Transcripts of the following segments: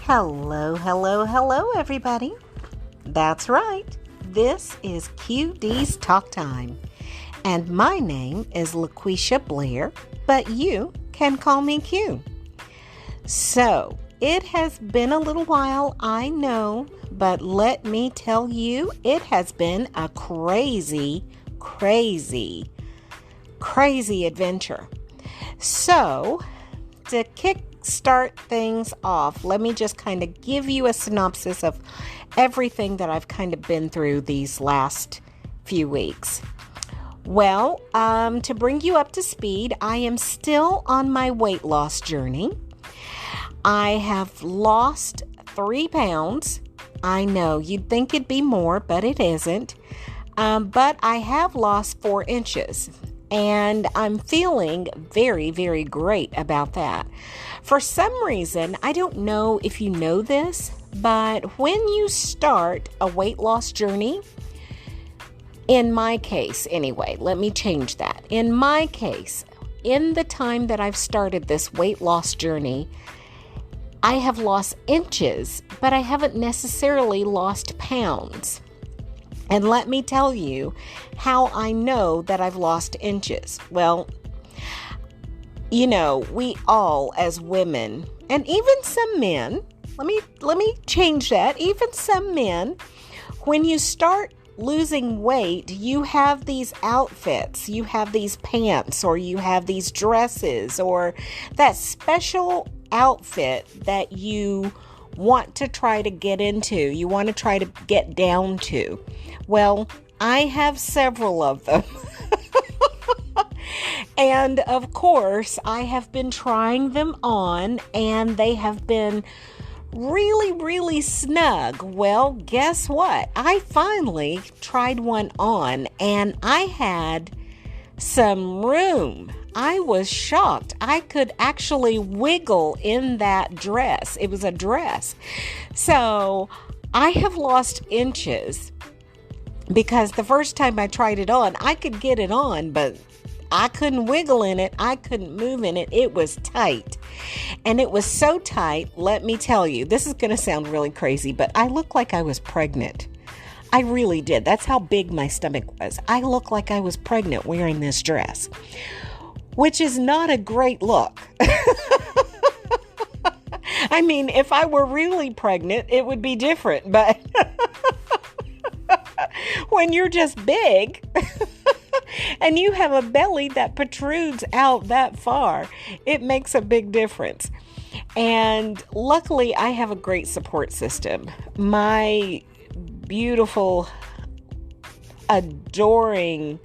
Hello, hello, hello, everybody. That's right. This is QD's Talk Time. And my name is LaQuisha Blair, but you can call me Q. So, it has been a little while, I know, but let me tell you, it has been a crazy adventure. So, to kickstart things off, let me just kind of give you a synopsis of everything that I've kind of been through these last few weeks. Well, to bring you up to speed, I am still on my weight loss journey. I have lost 3 pounds. I know you'd think it'd be more, but it isn't. But I have lost 4 inches. And I'm feeling very great about that. For some reason, I don't know if you know this, but when you start a weight loss journey, in my case anyway, let me change that. In my case, in the time that I've started this weight loss journey, I have lost inches, but I haven't necessarily lost pounds. And let me tell you how I know that I've lost inches. Well, you know, we all as women, and even some men, let me change that, even some men, when you start losing weight, you have these outfits, you have these pants, or you have these dresses, or that special outfit that you want to try to get into, you want to try to get down to. Well, I have several of them. And of course, I have been trying them on, and they have been really snug. Well, guess what? I finally tried one on, and I had some room. I was shocked. I could actually wiggle in that dress. It was a dress. So I have lost inches because the first time I tried it on, I could get it on, but I couldn't wiggle in it. I couldn't move in it. It was tight. And it was so tight, let me tell you, this is going to sound really crazy, but I looked like I was pregnant. I really did. That's how big my stomach was. I looked like I was pregnant wearing this dress, which is not a great look. I mean, if I were really pregnant, it would be different, but when you're just big and you have a belly that protrudes out that far, it makes a big difference. And luckily, I have a great support system. My beautiful, adoring,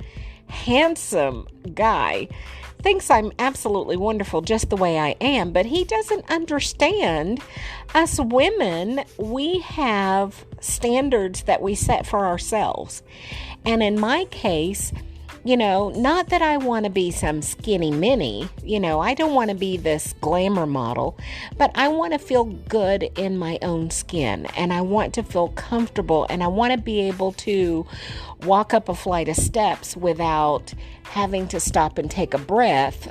handsome guy thinks I'm absolutely wonderful just the way I am, but he doesn't understand us women. We have standards that we set for ourselves. And in my case, you know, not that I want to be some skinny mini, you know, I don't want to be this glamour model, but I want to feel good in my own skin, and I want to feel comfortable, and I want to be able to walk up a flight of steps without having to stop and take a breath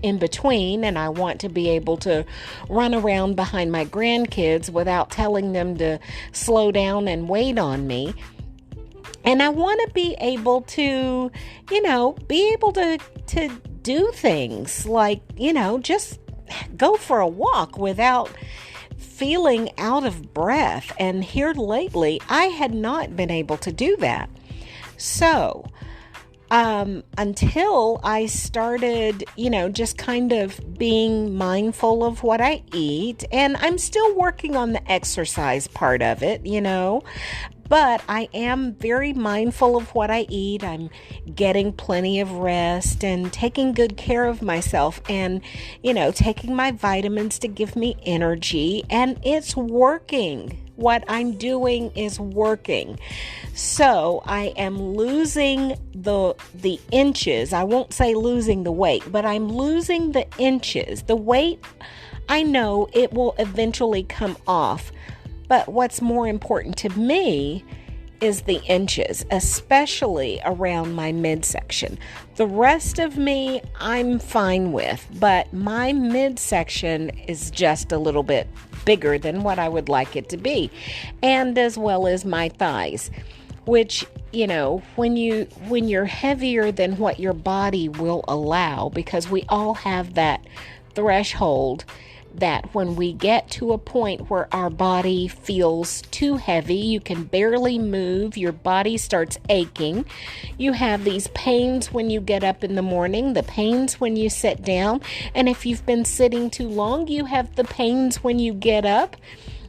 in between, and I want to be able to run around behind my grandkids without telling them to slow down and wait on me. And I want to be able to, you know, to do things like, you know, just go for a walk without feeling out of breath. And here lately, I had not been able to do that. So, until I started, you know, just kind of being mindful of what I eat, and I'm still working on the exercise part of it, you know, but I am very mindful of what I eat. I'm getting plenty of rest and taking good care of myself, and, you know, taking my vitamins to give me energy, and it's working. What I'm doing is working. So I am losing the inches. I won't say losing the weight, but I'm losing the inches. The weight, I know it will eventually come off. But what's more important to me is the inches, especially around my midsection. The rest of me, I'm fine with, but my midsection is just a little bit bigger than what I would like it to be, and as well as my thighs, which, when you're heavier than what your body will allow, because we all have that threshold that when we get to a point where our body feels too heavy, you can barely move, your body starts aching, you have these pains when you get up in the morning, the pains when you sit down, and if you've been sitting too long, you have the pains when you get up,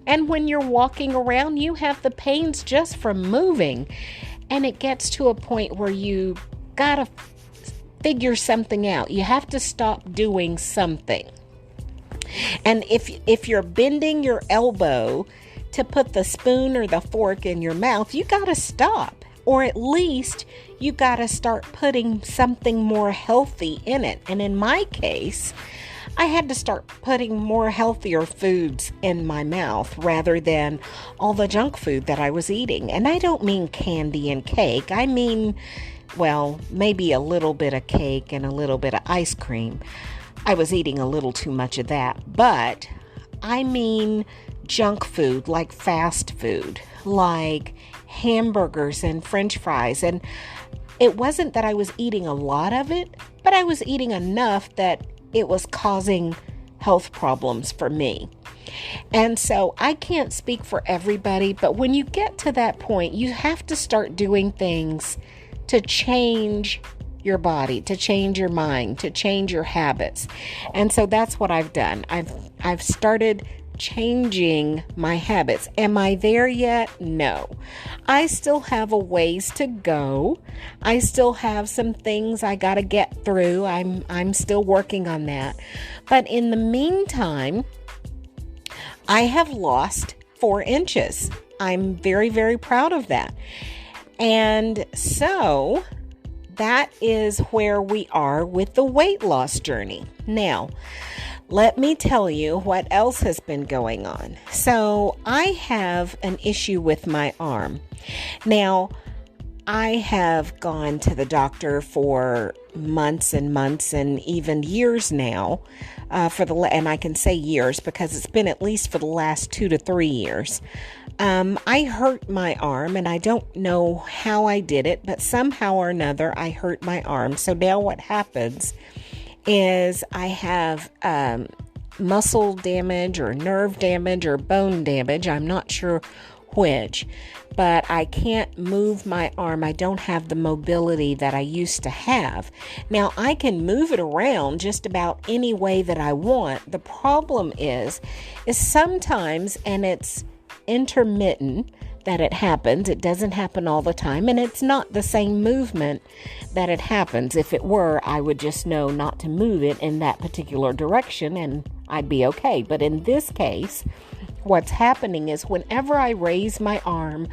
and when you're walking around, you have the pains just from moving. And it gets to a point where you gotta figure something out. You have to stop doing something. And if you're bending your elbow to put the spoon or the fork in your mouth, you got to stop. Or at least you got to start putting something more healthy in it. And in my case, I had to start putting more healthier foods in my mouth rather than all the junk food that I was eating. And I don't mean candy and cake. I mean, well, maybe a little bit of cake and a little bit of ice cream. I was eating a little too much of that, but I mean junk food, like fast food, like hamburgers and French fries. And it wasn't that I was eating a lot of it, but I was eating enough that it was causing health problems for me. And so I can't speak for everybody, but when you get to that point, you have to start doing things to change your body, to change your mind, to change your habits. And so that's what I've done. I've started changing my habits. Am I there yet? No. I still have a ways to go. I still have some things I got to get through. I'm still working on that. But in the meantime, I have lost 4 inches. I'm very, very proud of that. And so that is where we are with the weight loss journey. Now, let me tell you what else has been going on. So I have an issue with my arm. Now, I have gone to the doctor for months and months and even years now, and I can say years because it's been at least for the last 2 to 3 years. I hurt my arm, and I don't know how I did it, but somehow or another I hurt my arm. So now what happens is I have muscle damage or nerve damage or bone damage. I'm not sure which, but I can't move my arm. I don't have the mobility that I used to have. Now, I can move it around just about any way that I want. The problem is sometimes, and it's intermittent that it happens. It doesn't happen all the time, and it's not the same movement that it happens. If it were, I would just know not to move it in that particular direction and I'd be okay. But in this case, what's happening is whenever I raise my arm,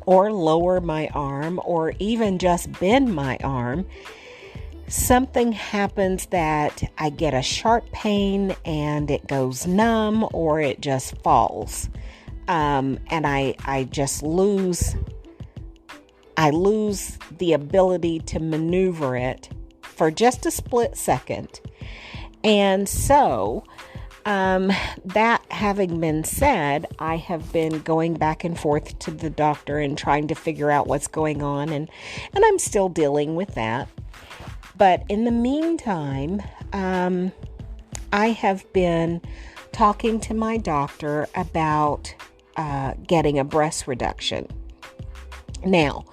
or lower my arm, or even just bend my arm, something happens that I get a sharp pain and it goes numb or it just falls. And I just lose the ability to maneuver it for just a split second. And so, that having been said, I have been going back and forth to the doctor and trying to figure out what's going on, and I'm still dealing with that. But in the meantime, I have been talking to my doctor about getting a breast reduction. Now,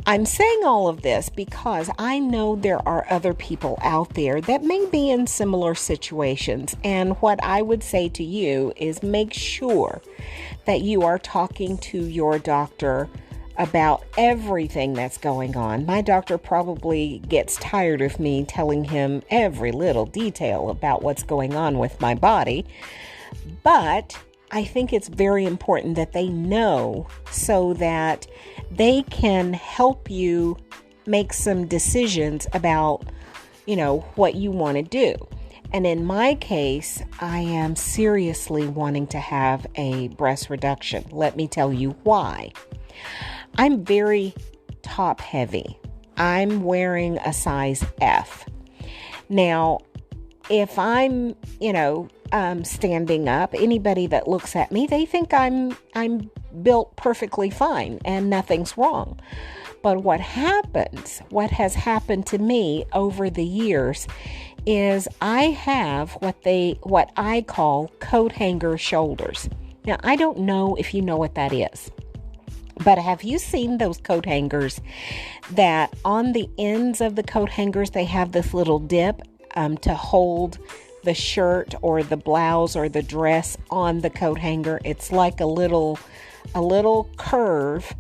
I'm saying all of this because I know there are other people out there that may be in similar situations. And what I would say to you is make sure that you are talking to your doctor about everything that's going on. My doctor probably gets tired of me telling him every little detail about what's going on with my body, but I think it's very important that they know so that they can help you make some decisions about, what you want to do. And in my case, I am seriously wanting to have a breast reduction. Let me tell you why. I'm very top heavy. I'm wearing a size F. Now, if I'm, standing up. Anybody that looks at me, they think I'm built perfectly fine and nothing's wrong. But what has happened to me over the years is I have what I call coat hanger shoulders. Now, I don't know if you know what that is, but have you seen those coat hangers that on the ends of the coat hangers, they have this little dip to hold the shirt or the blouse or the dress on the coat hanger? It's like a little curve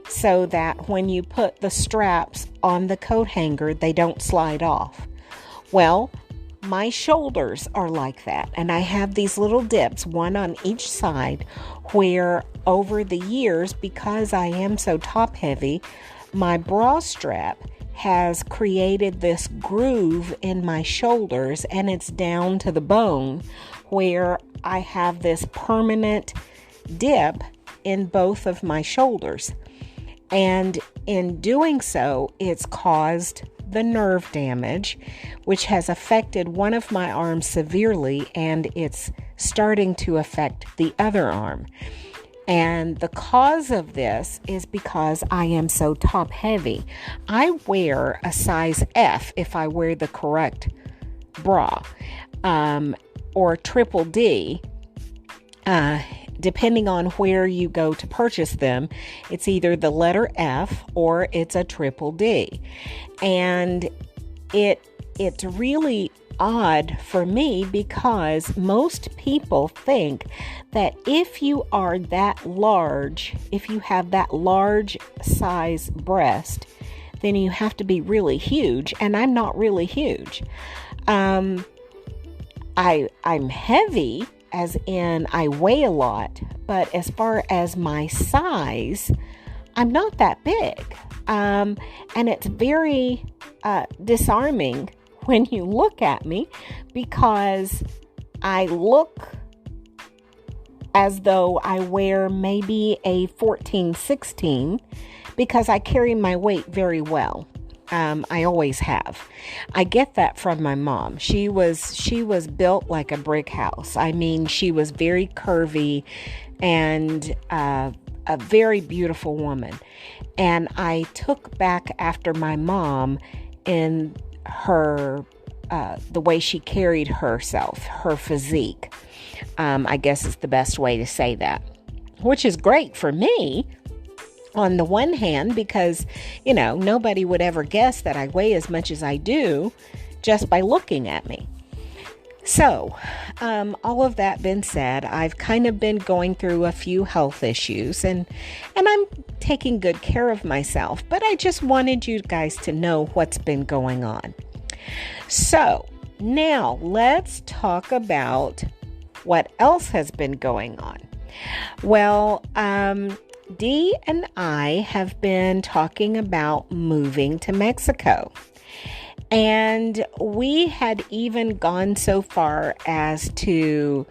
so that when you put the straps on the coat hanger, they don't slide off. Well, my shoulders are like that, and I have these little dips, one on each side, where over the years, because I am so top heavy, my bra strap has created this groove in my shoulders, and it's down to the bone where I have this permanent dip in both of my shoulders. And in doing so, it's caused the nerve damage, which has affected one of my arms severely, and it's starting to affect the other arm. And the cause of this is because I am so top heavy. I wear a size F if I wear the correct bra, or triple D, depending on where you go to purchase them. It's either the letter F or it's a triple D. And it's really odd for me because most people think that if you are that large, if you have that large size breast, then you have to be really huge. And I'm not really huge. I'm heavy, as in I weigh a lot, but as far as my size, I'm not that big. And it's very disarming when you look at me because I look as though I wear maybe a 14, 16 because I carry my weight very well. I always have. I get that from my mom. She was built like a brick house. I mean, she was very curvy and a very beautiful woman. And I took back after my mom in her the way she carried herself, her physique. I guess is the best way to say that, which is great for me. On the one hand, because, nobody would ever guess that I weigh as much as I do just by looking at me. So, all of that being said, I've kind of been going through a few health issues and I'm taking good care of myself, but I just wanted you guys to know what's been going on. So, now let's talk about what else has been going on. Well, Dee and I have been talking about moving to Mexico. And we had even gone so far as to,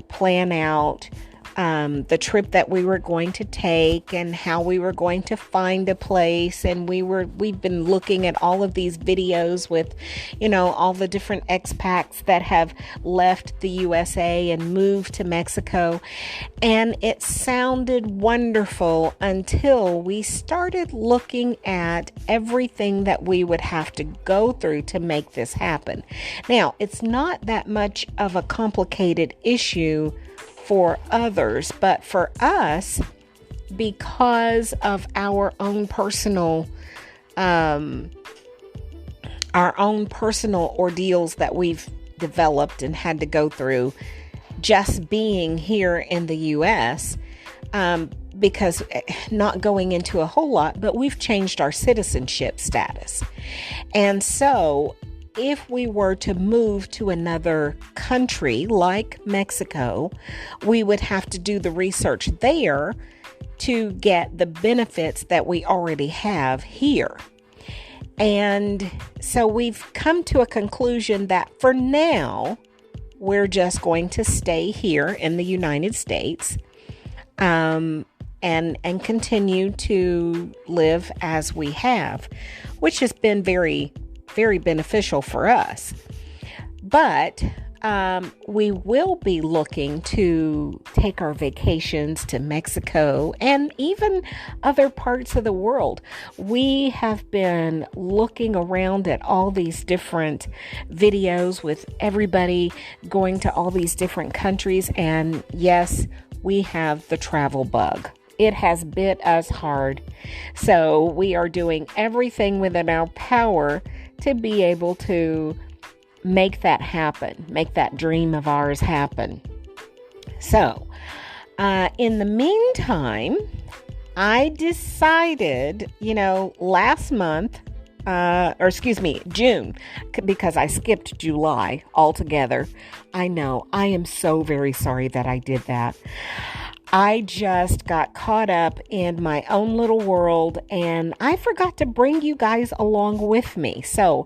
plan out the trip that we were going to take and how we were going to find a place. And we've been looking at all of these videos with, all the different expats that have left the USA and moved to Mexico. And it sounded wonderful until we started looking at everything that we would have to go through to make this happen. Now, it's not that much of a complicated issue for others, but for us, because of our own personal ordeals that we've developed and had to go through just being here in the U.S., because not going into a whole lot, but we've changed our citizenship status. And so if we were to move to another country like Mexico, we would have to do the research there to get the benefits that we already have here. And so we've come to a conclusion that for now, we're just going to stay here in the United States, and continue to live as we have, which has been very, very beneficial for us. But we will be looking to take our vacations to Mexico and even other parts of the world. We have been looking around at all these different videos with everybody going to all these different countries. And yes, we have the travel bug. It has bit us hard. So we are doing everything within our power to be able to make that happen, make that dream of ours happen. So, in the meantime, I decided, last month, June, because I skipped July altogether. I know, I am so very sorry that I did that. I just got caught up in my own little world and I forgot to bring you guys along with me. So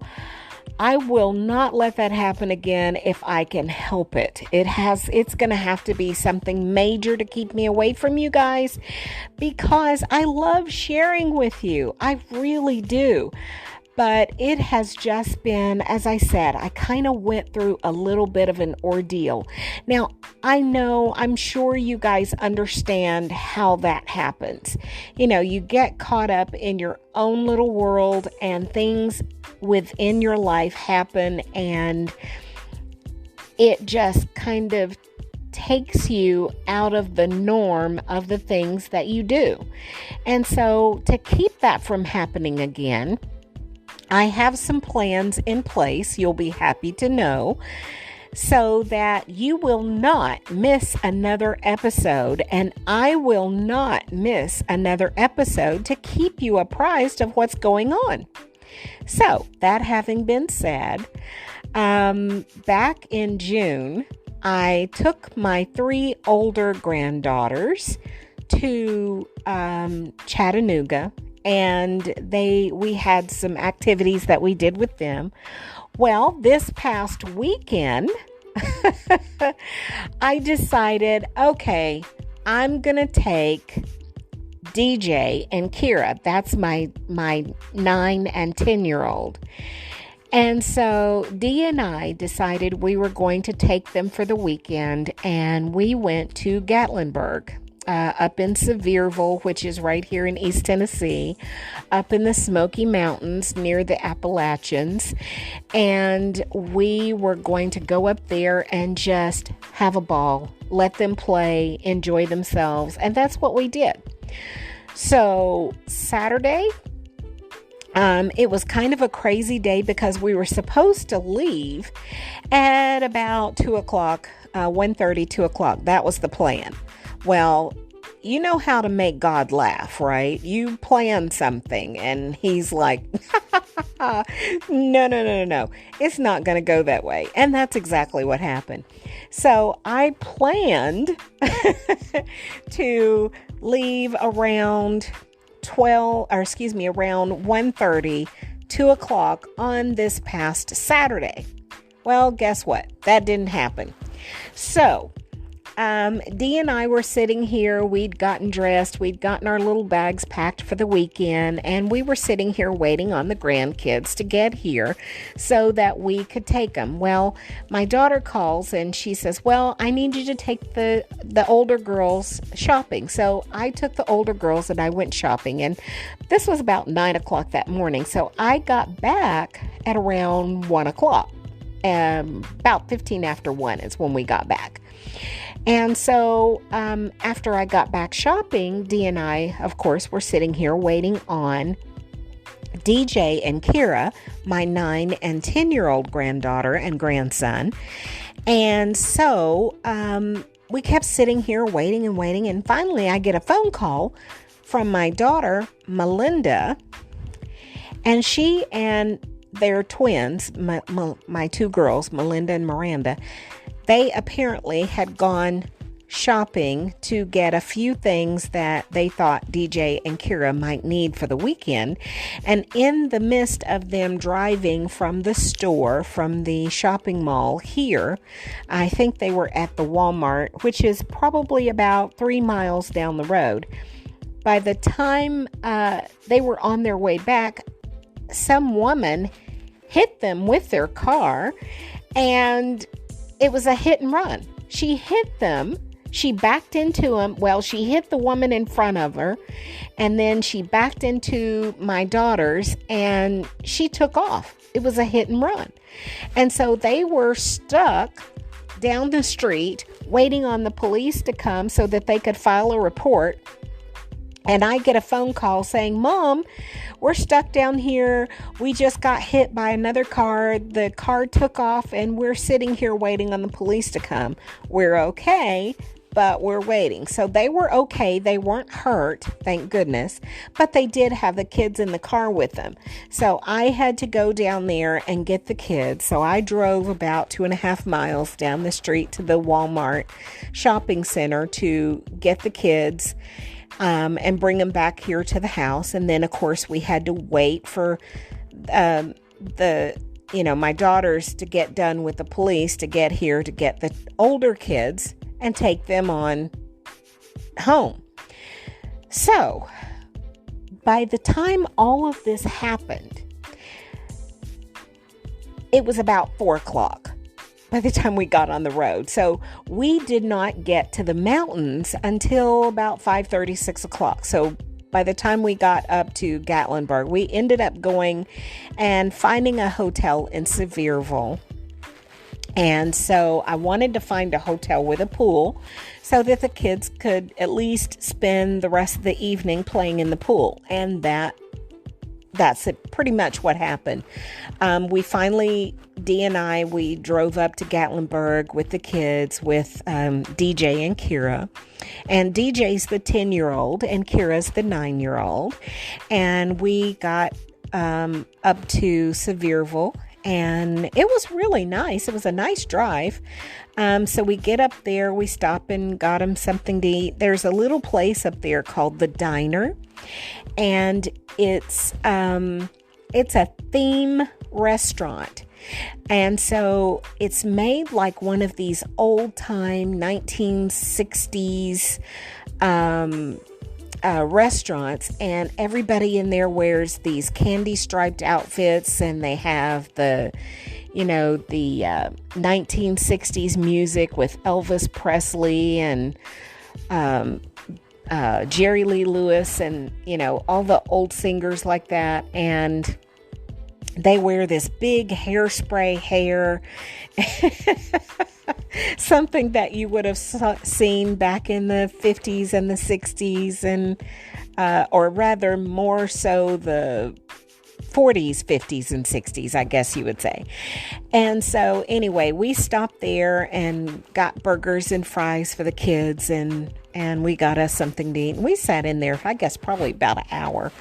I will not let that happen again if I can help it. It's going to have to be something major to keep me away from you guys because I love sharing with you. I really do. But it has just been, as I said, I kind of went through a little bit of an ordeal. Now, I'm sure you guys understand how that happens. You get caught up in your own little world and things within your life happen and it just kind of takes you out of the norm of the things that you do. And so to keep that from happening again, I have some plans in place, you'll be happy to know, so that you will not miss another episode and I will not miss another episode to keep you apprised of what's going on. So, that having been said, back in June, I took my 3 older granddaughters to Chattanooga. And we had some activities that we did with them. Well, this past weekend, I decided, okay, I'm going to take DJ and Kira. That's my 9 and 10-year-old. And so Dee and I decided we were going to take them for the weekend. And we went to Gatlinburg. Up in Sevierville, which is right here in East Tennessee, up in the Smoky Mountains near the Appalachians. And we were going to go up there and just have a ball, let them play, enjoy themselves. And that's what we did. So Saturday, it was kind of a crazy day because we were supposed to leave at about 2 o'clock, 1:30, 2 o'clock. That was the plan. Well, you know how to make God laugh, right? You plan something and he's like, no. It's not going to go that way. And that's exactly what happened. So I planned to leave around around 1:30, 2 o'clock on this past Saturday. Well, guess what? That didn't happen. So Dee and I were sitting here, we'd gotten dressed, we'd gotten our little bags packed for the weekend, and we were sitting here waiting on the grandkids to get here so that we could take them. Well, my daughter calls and she says, well, I need you to take the older girls shopping. So I took the older girls and I went shopping, and this was about 9 o'clock that morning. So I got back at around 1 o'clock. About 15 after 1 is when we got back. And so after I got back shopping, Dee and I, of course, were sitting here waiting on DJ and Kira, my 9 and 10-year-old granddaughter and grandson. And so we kept sitting here waiting. And finally, I get a phone call from my daughter, Melinda. And she and their twins, my 2 girls, Melinda and Miranda, they apparently had gone shopping to get a few things that they thought DJ and Kira might need for the weekend. And in the midst of them driving from the store, from the shopping mall here, I think they were at the Walmart, which is probably about 3 miles down the road. By the time they were on their way back, some woman hit them with their car, and it was a hit and run. She hit them. She backed into them. Well, she hit the woman in front of her, and then she backed into my daughters, and she took off. It was a hit and run. And so they were stuck down the street waiting on the police to come so that they could file a report. And I get a phone call saying, Mom, we're stuck down here. We just got hit by another car. The car took off and we're sitting here waiting on the police to come. We're okay, but we're waiting. So they were okay. They weren't hurt, thank goodness, but they did have the kids in the car with them. So I had to go down there and get the kids. So I drove about 2.5 miles down the street to the Walmart shopping center to get the kids and bring them back here to the house. And then, of course, we had to wait for my daughters to get done with the police to get here to get the older kids and take them on home. So, by the time all of this happened, it was about 4 o'clock by the time we got on the road. So we did not get to the mountains until about 5:30, 6 o'clock. So by the time we got up to Gatlinburg, we ended up going and finding a hotel in Sevierville. And so I wanted to find a hotel with a pool so that the kids could at least spend the rest of the evening playing in the pool. And that's pretty much what happened. We finally, Dee and I, we drove up to Gatlinburg with the kids, with DJ and Kira. And DJ's the 10-year-old and Kira's the 9-year-old. And we got up to Sevierville. And it was really nice. It was a nice drive. So we get up there, we stop and got them something to eat. There's a little place up there called the Diner. And it's a theme restaurant. And so it's made like one of these old time 1960s restaurants, and everybody in there wears these candy striped outfits, and they have the 1960s music with Elvis Presley and Jerry Lee Lewis and all the old singers like that. And they wear this big hairspray hair, something that you would have seen back in the 50s and the 60s, and or rather more so the 40s, 50s, and 60s, I guess you would say. And so anyway, we stopped there and got burgers and fries for the kids, and we got us something to eat. And we sat in there, I guess, probably about an hour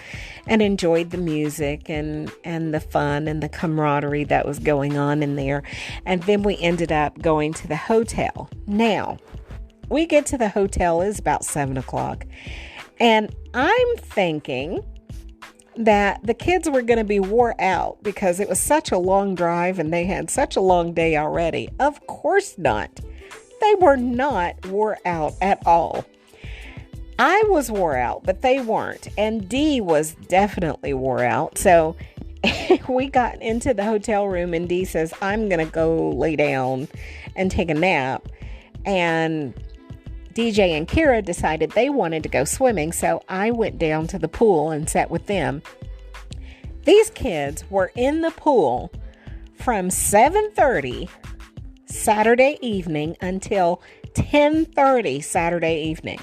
and enjoyed the music and the fun and the camaraderie that was going on in there. And then we ended up going to the hotel. Now, we get to the hotel, it's about 7 o'clock. And I'm thinking that the kids were going to be wore out because it was such a long drive and they had such a long day already. Of course not. They were not wore out at all. I was wore out, but they weren't. And Dee was definitely wore out. So we got into the hotel room and Dee says, I'm going to go lay down and take a nap. And DJ and Kira decided they wanted to go swimming. So I went down to the pool and sat with them. These kids were in the pool from 7:30 Saturday evening until 10:30 Saturday evening.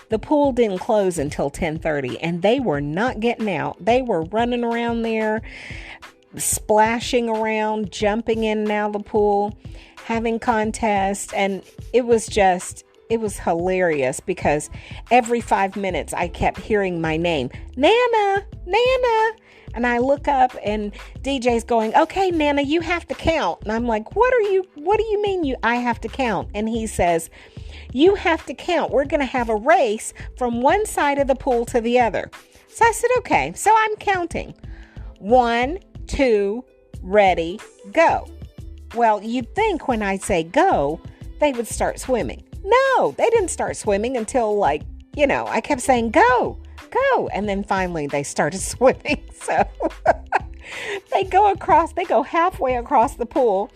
The pool didn't close until 10:30, and they were not getting out. They were running around there, splashing around, jumping in and out of the pool, having contests, and it was hilarious because every 5 minutes I kept hearing my name, Nana, Nana. And I look up and DJ's going, okay, Nana, you have to count. And I'm like, what do you mean I have to count? And he says, you have to count. We're going to have a race from one side of the pool to the other. So I said, okay. So I'm counting. 1, 2, ready, go. Well, you'd think when I say go, they would start swimming. No, they didn't start swimming until I kept saying go. And then finally they started swimming. So they go halfway across the pool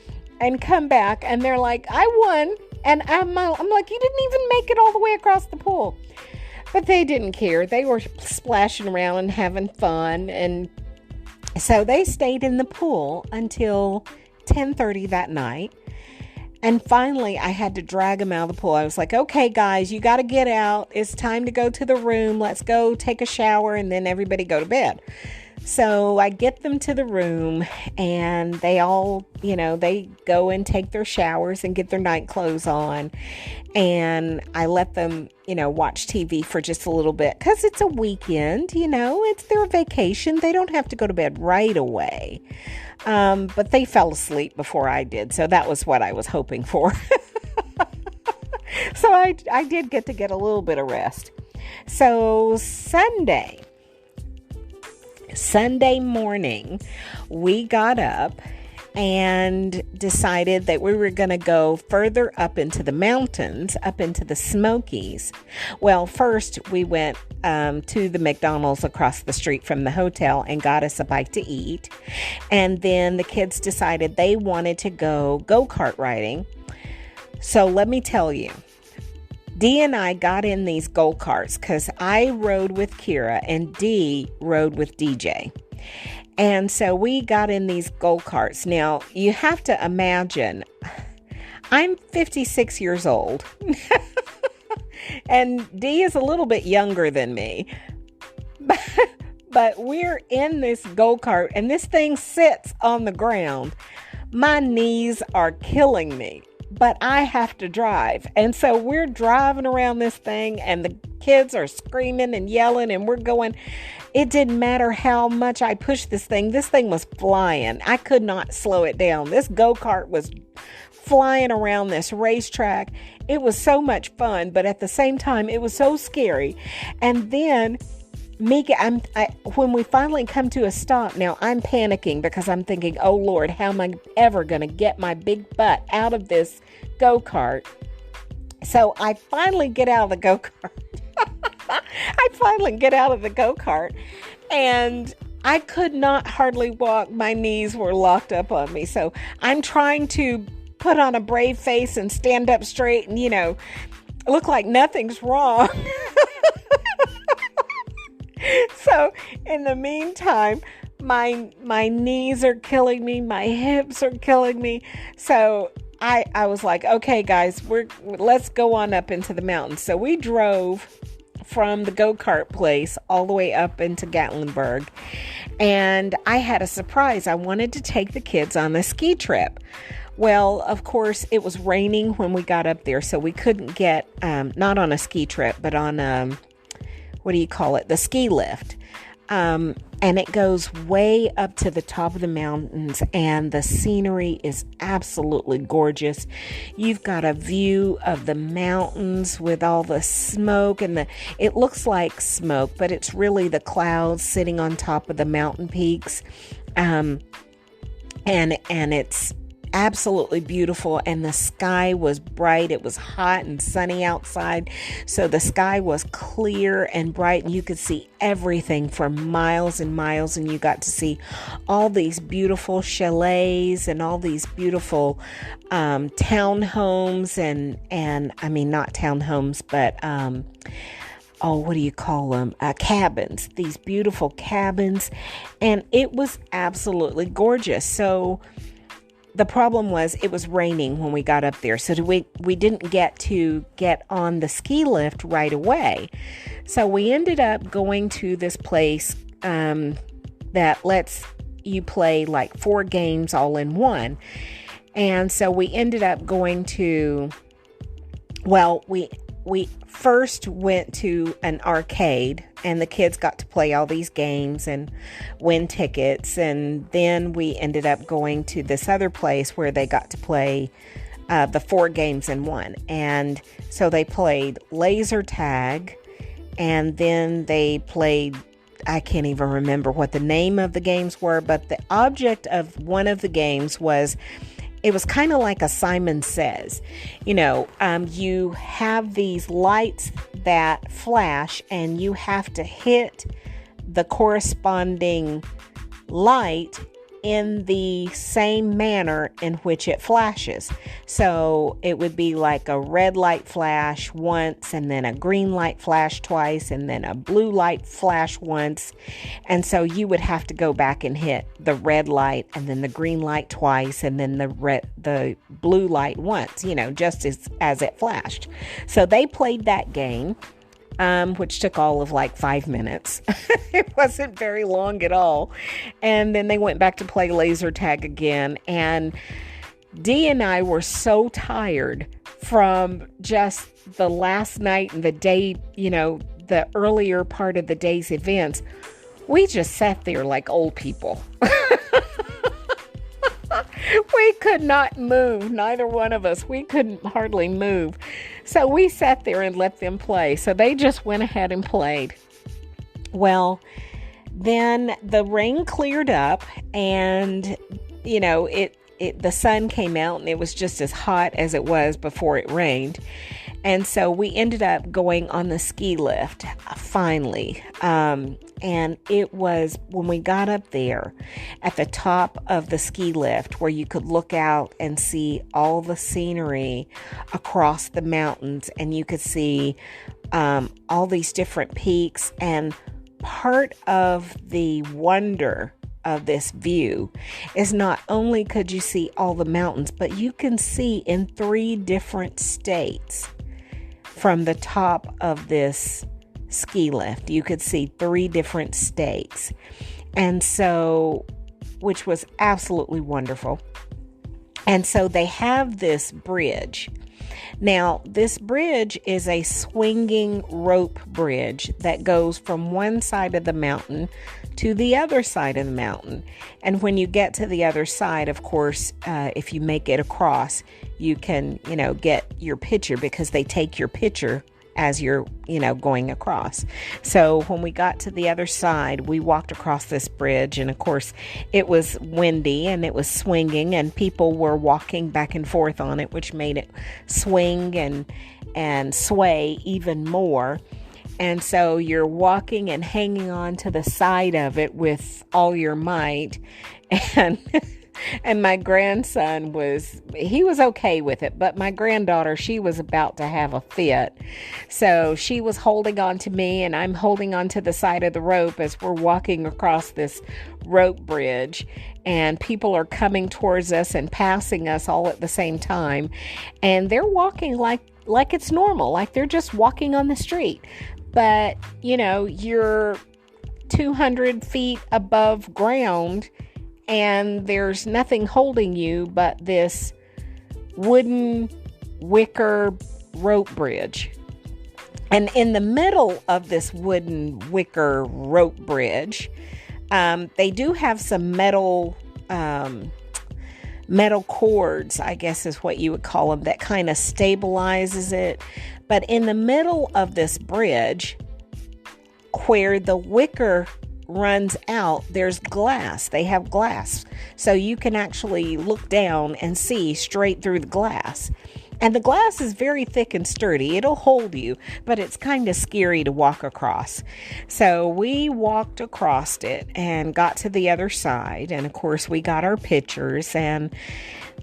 and come back, and they're like, I won. And I'm like, you didn't even make it all the way across the pool. But they didn't care. They were splashing around and having fun. And so they stayed in the pool until 10:30 that night. And finally, I had to drag them out of the pool. I was like, okay, guys, you got to get out. It's time to go to the room. Let's go take a shower, and then everybody go to bed. So I get them to the room, and they all, they go and take their showers and get their night clothes on. And I let them, watch TV for just a little bit, because it's a weekend, it's their vacation. They don't have to go to bed right away. But they fell asleep before I did. So that was what I was hoping for. So I did get to get a little bit of rest. So Sunday morning, we got up and decided that we were going to go further up into the mountains, up into the Smokies. Well, first we went to the McDonald's across the street from the hotel and got us a bite to eat. And then the kids decided they wanted to go go-kart riding. So let me tell you, Dee and I got in these go-karts because I rode with Kira and Dee rode with DJ. And so we got in these go-karts. Now, you have to imagine, I'm 56 years old. And Dee is a little bit younger than me. But we're in this go-kart, and this thing sits on the ground. My knees are killing me, but I have to drive. And so we're driving around this thing, and the kids are screaming and yelling, and we're going. It didn't matter how much I pushed this thing. This thing was flying. I could not slow it down. This go-kart was flying around this racetrack. It was so much fun, but at the same time, it was so scary. And then Mika, when we finally come to a stop, now I'm panicking because I'm thinking, oh Lord, how am I ever going to get my big butt out of this go-kart? So I finally get out of the go-kart. And I could not hardly walk. My knees were locked up on me. So I'm trying to put on a brave face and stand up straight and, look like nothing's wrong. So in the meantime, my knees are killing me. My hips are killing me. So I was like, okay, guys, let's go on up into the mountains. So we drove from the go-kart place all the way up into Gatlinburg. And I had a surprise. I wanted to take the kids on a ski trip. Well, of course, it was raining when we got up there, so we couldn't get, not on a ski trip, but on, the ski lift. And it goes way up to the top of the mountains, and the scenery is absolutely gorgeous. You've got a view of the mountains with all the smoke, and it looks like smoke, but it's really the clouds sitting on top of the mountain peaks. And it's absolutely beautiful, and the sky was bright. It was hot and sunny outside, so the sky was clear and bright, and you could see everything for miles and miles, and you got to see all these beautiful chalets and all these beautiful townhomes and I mean, not townhomes, but what do you call them? Cabins, these beautiful cabins, and it was absolutely gorgeous. So the problem was it was raining when we got up there, so we didn't get on the ski lift right away. So we ended up going to this place that lets you play like 4 games all in one. And so we ended up going to, we first went to an arcade, and the kids got to play all these games and win tickets. And then we ended up going to this other place where they got to play the 4 games in one. And so they played laser tag, and then they played, I can't even remember what the name of the games were, but the object of one of the games was, it was kind of like a Simon Says. You have these lights that flash, and you have to hit the corresponding light in the same manner in which it flashes. So it would be like a red light flash once, and then a green light flash twice, and then a blue light flash once. And so you would have to go back and hit the red light and then the green light twice, and then the blue light once, just as it flashed. So they played that game, which took all of like 5 minutes. It wasn't very long at all. And then they went back to play laser tag again. And Dee and I were so tired from just the last night and the day, the earlier part of the day's events. We just sat there like old people. We could not move, neither one of us. We couldn't hardly move. So we sat there and let them play. So they just went ahead and played. Well, then the rain cleared up, and, the sun came out, and it was just as hot as it was before it rained. And so we ended up going on the ski lift, finally. And it was when we got up there at the top of the ski lift, where you could look out and see all the scenery across the mountains, and you could see all these different peaks. And part of the wonder of this view is not only could you see all the mountains, but you can see in 3 different states from the top of this ski lift. You could see 3 different states. And so, which was absolutely wonderful. And so they have this bridge. Now, this bridge is a swinging rope bridge that goes from one side of the mountain to the other side of the mountain. And when you get to the other side, of course, if you make it across, you can, get your picture, because they take your picture as you're, going across. So when we got to the other side, we walked across this bridge, and of course it was windy and it was swinging, and people were walking back and forth on it, which made it swing and sway even more. And so you're walking and hanging on to the side of it with all your might. And my grandson was okay with it, but my granddaughter, she was about to have a fit. So she was holding on to me, and I'm holding on to the side of the rope as we're walking across this rope bridge, and people are coming towards us and passing us all at the same time. And they're walking like it's normal, like they're just walking on the street. But, you're 200 feet above ground, and there's nothing holding you but this wooden wicker rope bridge. And in the middle of this wooden wicker rope bridge, they do have some metal cords, I guess is what you would call them, that kind of stabilizes it. But in the middle of this bridge, where the wicker runs out, there's glass. They have glass. So you can actually look down and see straight through the glass. And the glass is very thick and sturdy. It'll hold you, but it's kind of scary to walk across. So we walked across it and got to the other side. And of course, we got our pictures, and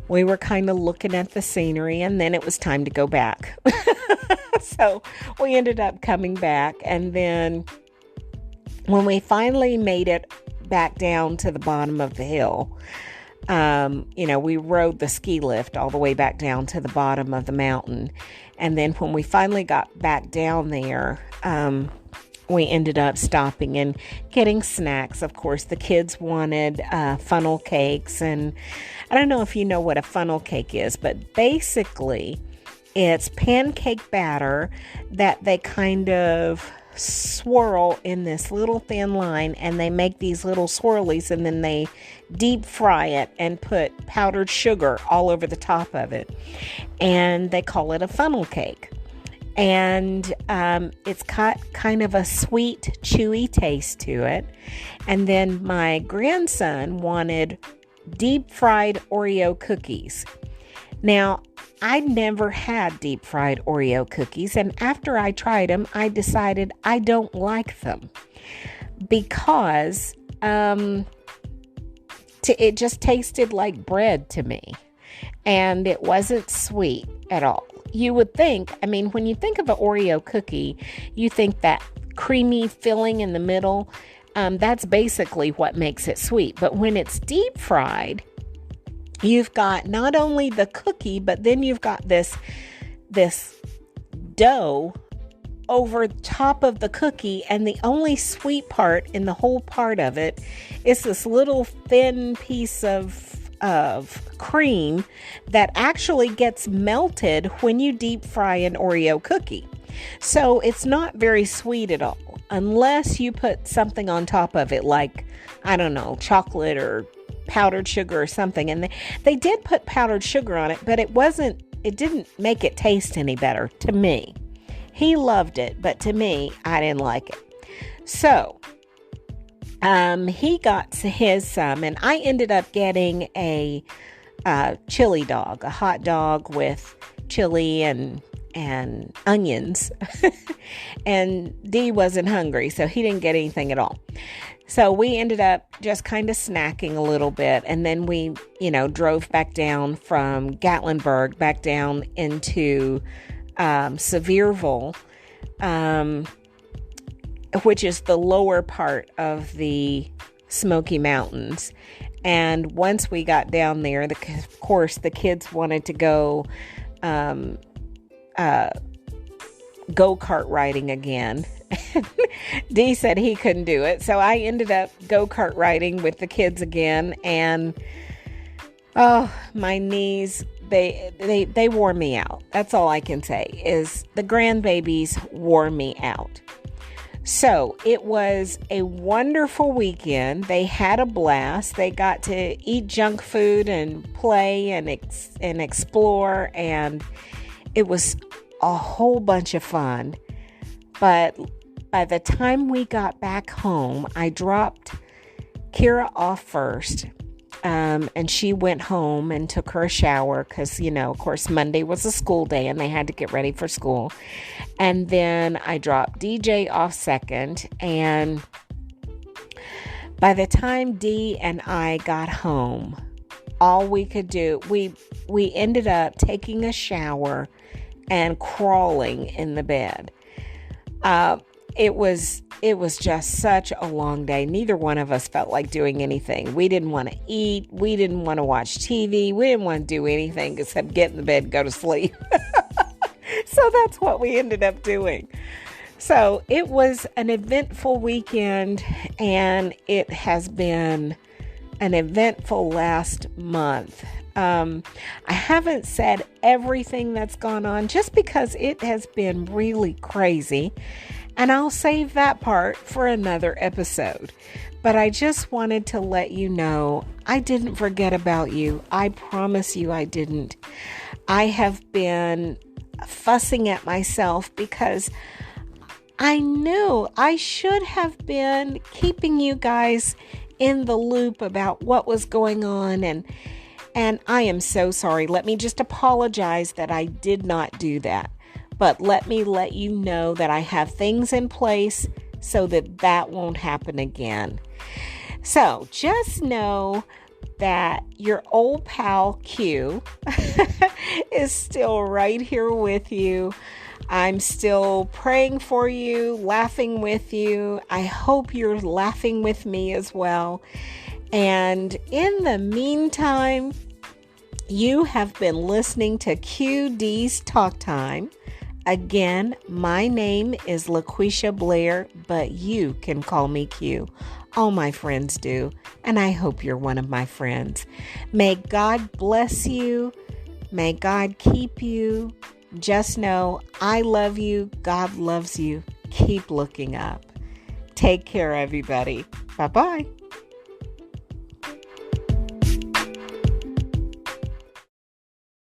we were kind of looking at the scenery, and then it was time to go back. So we ended up coming back, and then when we finally made it back down to the bottom of the hill, we rode the ski lift all the way back down to the bottom of the mountain. And then when we finally got back down there, we ended up stopping and getting snacks. Of course, the kids wanted funnel cakes. And I don't know if you know what a funnel cake is, but basically it's pancake batter that they kind of swirl in this little thin line, and they make these little swirlies, and then they deep fry it and put powdered sugar all over the top of it, and they call it a funnel cake. And it's got kind of a sweet, chewy taste to it. And then my grandson wanted deep fried Oreo cookies. Now, I'd never had deep fried Oreo cookies, and after I tried them, I decided I don't like them because it just tasted like bread to me. And it wasn't sweet at all. You would think, I mean, when you think of an Oreo cookie, you think that creamy filling in the middle. That's basically what makes it sweet. But when it's deep fried, you've got not only the cookie, but then you've got this dough over top of the cookie, and the only sweet part in the whole part of it is this little thin piece of cream that actually gets melted when you deep fry an Oreo cookie. So it's not very sweet at all, unless you put something on top of it, like, I don't know, chocolate or powdered sugar or something. And they did put powdered sugar on it, but it didn't make it taste any better to me. He loved it, but to me, I didn't like it. So he got his and I ended up getting a chili dog, a hot dog with chili and onions. And Dee wasn't hungry, so he didn't get anything at all. So we ended up just kind of snacking a little bit, and then we, drove back down from Gatlinburg back down into Sevierville, which is the lower part of the Smoky Mountains. And once we got down there, of course, the kids wanted to go go-kart riding again. Dee said he couldn't do it, so I ended up go-kart riding with the kids again, and my knees, they wore me out. That's all I can say, is the grandbabies wore me out. So it was a wonderful weekend. They had a blast. They got to eat junk food and play and explore, and it was a whole bunch of fun. But by the time we got back home, I dropped Kira off first. And she went home and took her a shower because, of course, Monday was a school day and they had to get ready for school. And then I dropped DJ off second. And by the time Dee and I got home, all we could do, we ended up taking a shower and crawling in the bed. It was just such a long day. Neither one of us felt like doing anything. We didn't want to eat. We didn't want to watch TV. We didn't want to do anything except get in the bed and go to sleep. So that's what we ended up doing. So it was an eventful weekend, and it has been an eventful last month. I haven't said everything that's gone on just because it has been really crazy. And I'll save that part for another episode. But I just wanted to let you know I didn't forget about you. I promise you I didn't. I have been fussing at myself because I knew I should have been keeping you guys in the loop about what was going on. And I am so sorry. Let me just apologize that I did not do that. But let me let you know that I have things in place so that won't happen again. So just know that your old pal Q is still right here with you. I'm still praying for you, laughing with you. I hope you're laughing with me as well. And in the meantime, you have been listening to QD's Talk Time. Again, my name is LaQuisha Blair, but you can call me Q. All my friends do, and I hope you're one of my friends. May God bless you. May God keep you. Just know I love you. God loves you. Keep looking up. Take care, everybody. Bye-bye.